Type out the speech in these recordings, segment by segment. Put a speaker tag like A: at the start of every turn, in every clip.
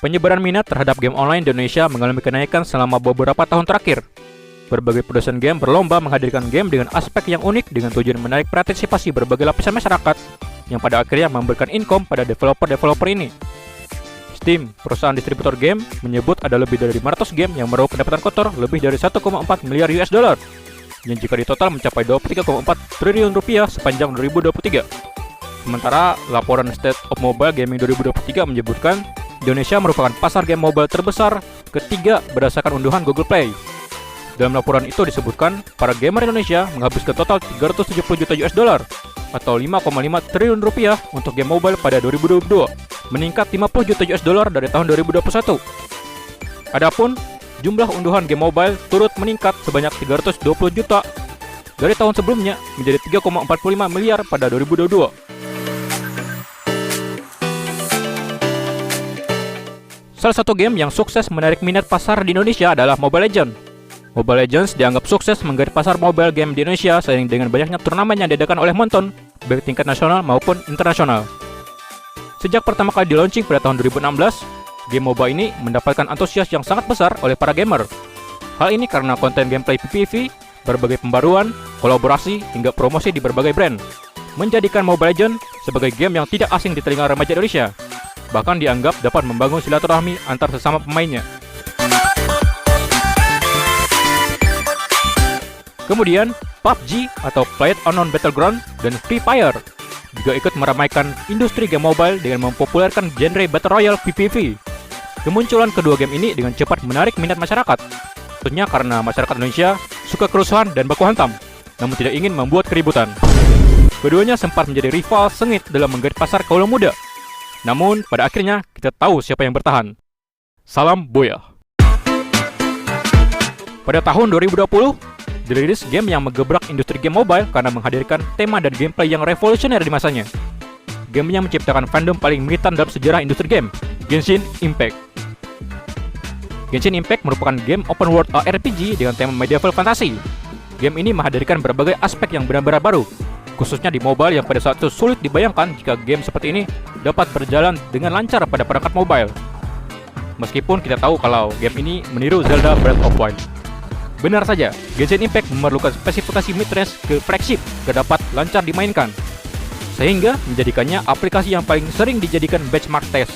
A: Penyebaran minat terhadap game online di Indonesia mengalami kenaikan selama beberapa tahun terakhir. Berbagai produsen game berlomba menghadirkan game dengan aspek yang unik dengan tujuan menarik partisipasi berbagai lapisan masyarakat yang pada akhirnya memberikan income pada developer-developer ini. Steam, perusahaan distributor game, menyebut ada lebih dari 500 game yang meraup pendapatan kotor lebih dari 1,4 miliar US dollar, yang jika ditotal mencapai 23,4 triliun rupiah sepanjang 2023. Sementara laporan State of Mobile Gaming 2023 menyebutkan Indonesia merupakan pasar game mobile terbesar ketiga berdasarkan unduhan Google Play. Dalam laporan itu disebutkan, para gamer Indonesia menghabiskan total 370 juta US dollar atau 5,5 triliun rupiah untuk game mobile pada 2022, meningkat 50 juta US dollar dari tahun 2021. Adapun jumlah unduhan game mobile turut meningkat sebanyak 320 juta dari tahun sebelumnya menjadi 3,45 miliar pada 2022. Salah satu game yang sukses menarik minat pasar di Indonesia adalah Mobile Legends. Mobile Legends dianggap sukses menggait pasar mobile game di Indonesia seiring dengan banyaknya turnamen yang diadakan oleh Monton, baik tingkat nasional maupun internasional. Sejak pertama kali di-launching pada tahun 2016, game MOBA ini mendapatkan antusias yang sangat besar oleh para gamer. Hal ini karena konten gameplay PPV, berbagai pembaruan, kolaborasi, hingga promosi di berbagai brand, menjadikan Mobile Legends sebagai game yang tidak asing di telinga remaja Indonesia. Bahkan dianggap dapat membangun silaturahmi antar sesama pemainnya. Kemudian, PUBG atau PlayerUnknown's Battleground dan Free Fire juga ikut meramaikan industri game mobile dengan mempopulerkan genre Battle Royale PPV. Kemunculan kedua game ini dengan cepat menarik minat masyarakat, tentunya karena masyarakat Indonesia suka kerusuhan dan baku hantam, namun tidak ingin membuat keributan. Keduanya sempat menjadi rival sengit dalam menggait pasar kaula muda. Namun, pada akhirnya kita tahu siapa yang bertahan. Salam Boya. Pada tahun 2020, dirilis game yang menggebrak industri game mobile karena menghadirkan tema dan gameplay yang revolusioner di masanya. Game yang menciptakan fandom paling militan dalam sejarah industri game, Genshin Impact. Genshin Impact merupakan game open world RPG dengan tema medieval fantasy. Game ini menghadirkan berbagai aspek yang benar-benar baru, khususnya di mobile yang pada saat itu sulit dibayangkan jika game seperti ini dapat berjalan dengan lancar pada perangkat mobile. Meskipun kita tahu kalau game ini meniru Zelda Breath of Wild. Benar saja, Genshin Impact memerlukan spesifikasi mid-range ke flagship agar dapat lancar dimainkan, sehingga menjadikannya aplikasi yang paling sering dijadikan benchmark test.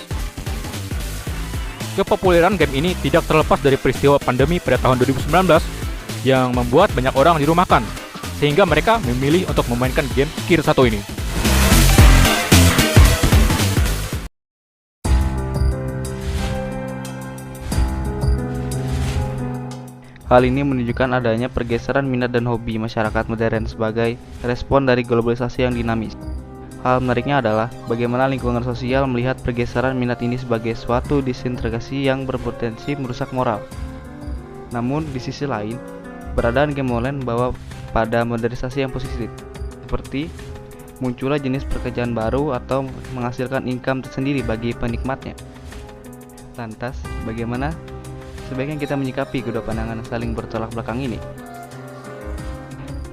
A: Kepopuleran game ini tidak terlepas dari peristiwa pandemi pada tahun 2019 yang membuat banyak orang dirumahkan, sehingga mereka memilih untuk memainkan game Gear 1 ini.
B: Hal ini menunjukkan adanya pergeseran minat dan hobi masyarakat modern sebagai respon dari globalisasi yang dinamis. Hal menariknya adalah bagaimana lingkungan sosial melihat pergeseran minat ini sebagai suatu disintegrasi yang berpotensi merusak moral. Namun di sisi lain, keberadaan game online membawa pada modernisasi yang positif, seperti munculnya jenis pekerjaan baru atau menghasilkan income tersendiri bagi penikmatnya. Lantas, bagaimana sebaiknya kita menyikapi kedua pandangan saling bertolak belakang ini?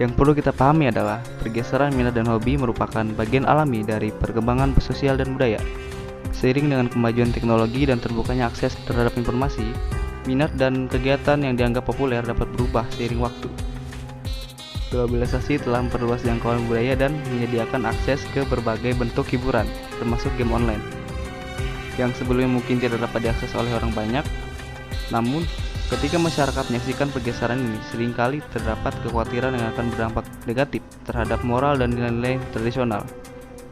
B: Yang perlu kita pahami adalah pergeseran minat dan hobi merupakan bagian alami dari perkembangan sosial dan budaya. Seiring dengan kemajuan teknologi dan terbukanya akses terhadap informasi, minat dan kegiatan yang dianggap populer dapat berubah seiring waktu. Globalisasi telah memperluas jangkauan budaya dan menyediakan akses ke berbagai bentuk hiburan, termasuk game online, yang sebelumnya mungkin tidak dapat diakses oleh orang banyak. Namun, ketika masyarakat menyaksikan pergeseran ini, seringkali terdapat kekhawatiran yang akan berdampak negatif terhadap moral dan nilai-nilai tradisional.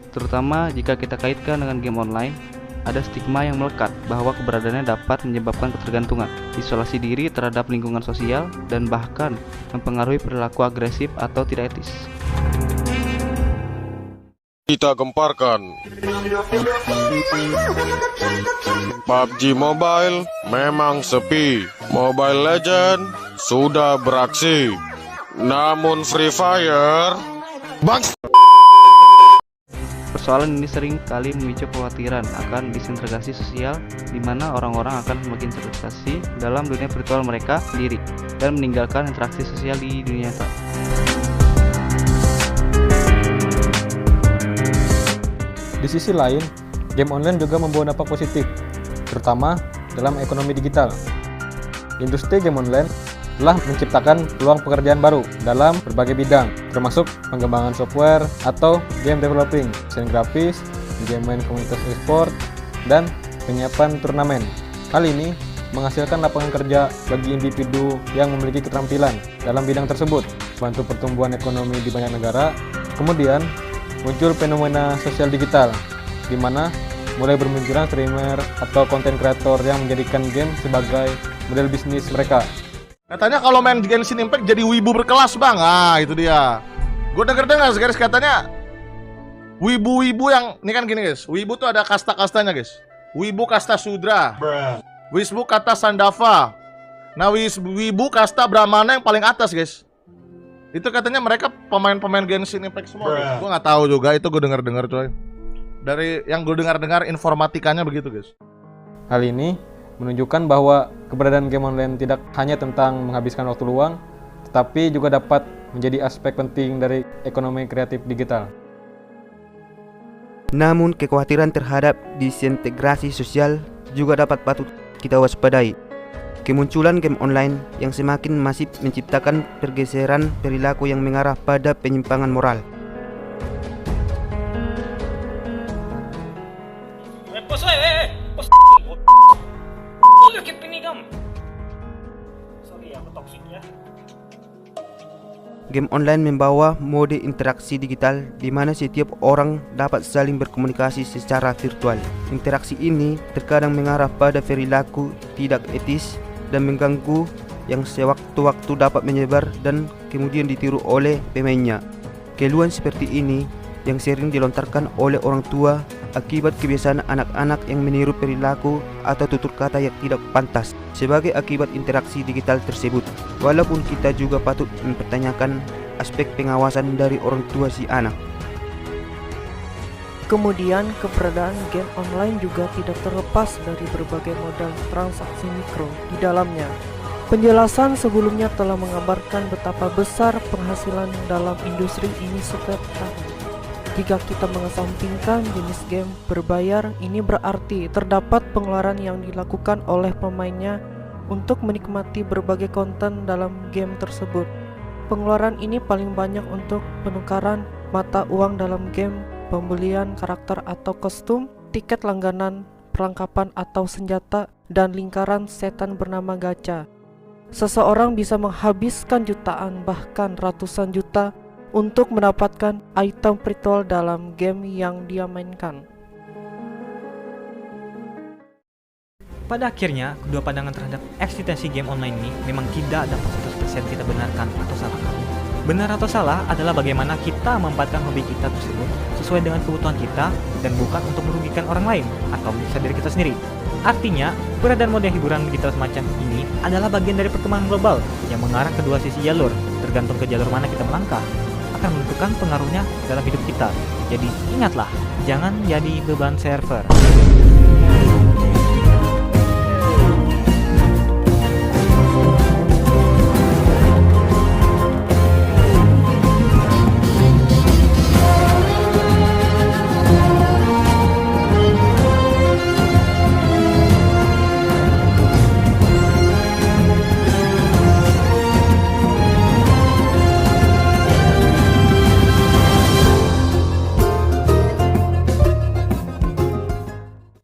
B: Terutama jika kita kaitkan dengan game online, ada stigma yang melekat bahwa keberadaannya dapat menyebabkan ketergantungan, isolasi diri terhadap lingkungan sosial, dan bahkan mempengaruhi perilaku agresif atau tidak etis.
C: Kita gemparkan PUBG Mobile memang sepi. Mobile Legends sudah beraksi. Namun Free Fire
B: Persoalan ini sering kali memicu kekhawatiran akan disintegrasi sosial, di mana orang-orang akan semakin terintegrasi dalam dunia virtual mereka sendiri dan meninggalkan interaksi sosial di dunia nyata.
D: Di sisi lain, game online juga membawa dampak positif. terutama dalam ekonomi digital. Industri game online telah menciptakan peluang pekerjaan baru dalam berbagai bidang, termasuk pengembangan software atau game developing, desain grafis, manajemen komunitas e-sport, dan penyiapan turnamen. Hal ini menghasilkan lapangan kerja bagi individu yang memiliki keterampilan dalam bidang tersebut, bantu pertumbuhan ekonomi di banyak negara. Kemudian muncul fenomena sosial digital, di mana mulai bermunculan streamer atau konten kreator yang menjadikan game sebagai model bisnis mereka.
E: Katanya kalau main Genshin Impact jadi wibu berkelas bang. Ah itu dia. Gue denger guys, katanya wibu-wibu yang ini kan gini guys. Wibu tuh ada kasta-kastanya guys. Wibu kasta Sudra, Wisbu kasta Sandava. Nah wibu kasta Brahmana yang paling atas guys. Itu katanya mereka pemain-pemain Genshin Impact semua. Gue nggak tahu juga, itu gue dengar coy. Dari yang gue dengar informatikanya begitu guys.
D: Hal ini menunjukkan bahwa keberadaan game online tidak hanya tentang menghabiskan waktu luang, tetapi juga dapat menjadi aspek penting dari ekonomi kreatif digital.
F: Namun kekhawatiran terhadap disintegrasi sosial juga dapat patut kita waspadai. Kemunculan game online yang semakin masif menciptakan pergeseran perilaku yang mengarah pada penyimpangan moral. Game online membawa mode interaksi digital di mana setiap orang dapat saling berkomunikasi secara virtual. Interaksi ini terkadang mengarah pada perilaku tidak etis dan mengganggu yang sewaktu-waktu dapat menyebar dan kemudian ditiru oleh pemainnya. Keluhan seperti ini yang sering dilontarkan oleh orang tua akibat kebiasaan anak-anak yang meniru perilaku atau tutur kata yang tidak pantas sebagai akibat interaksi digital tersebut. Walaupun kita juga patut mempertanyakan aspek pengawasan dari orang tua si anak.
G: Kemudian keberadaan game online juga tidak terlepas dari berbagai modal transaksi mikro di dalamnya. Penjelasan sebelumnya telah mengabarkan betapa besar penghasilan dalam industri ini setiap tahun. Jika kita mengesampingkan jenis game berbayar, ini berarti terdapat pengeluaran yang dilakukan oleh pemainnya untuk menikmati berbagai konten dalam game tersebut. Pengeluaran ini paling banyak untuk penukaran mata uang dalam game, pembelian karakter atau kostum, tiket langganan, perlengkapan atau senjata, dan lingkaran setan bernama gacha. Seseorang bisa menghabiskan jutaan bahkan ratusan juta untuk mendapatkan item virtual dalam game yang dia mainkan.
H: Pada akhirnya, kedua pandangan terhadap eksistensi game online ini memang tidak dapat 100% kita benarkan atau salahkan. Benar atau salah adalah bagaimana kita memanfaatkan hobi kita tersebut sesuai dengan kebutuhan kita dan bukan untuk merugikan orang lain atau menyiksa diri kita sendiri. Artinya, peredaran mode hiburan digital semacam ini adalah bagian dari perkembangan global yang mengarah kedua sisi jalur, tergantung ke jalur mana kita melangkah akan menentukan pengaruhnya dalam hidup kita. Jadi ingatlah, jangan jadi beban server.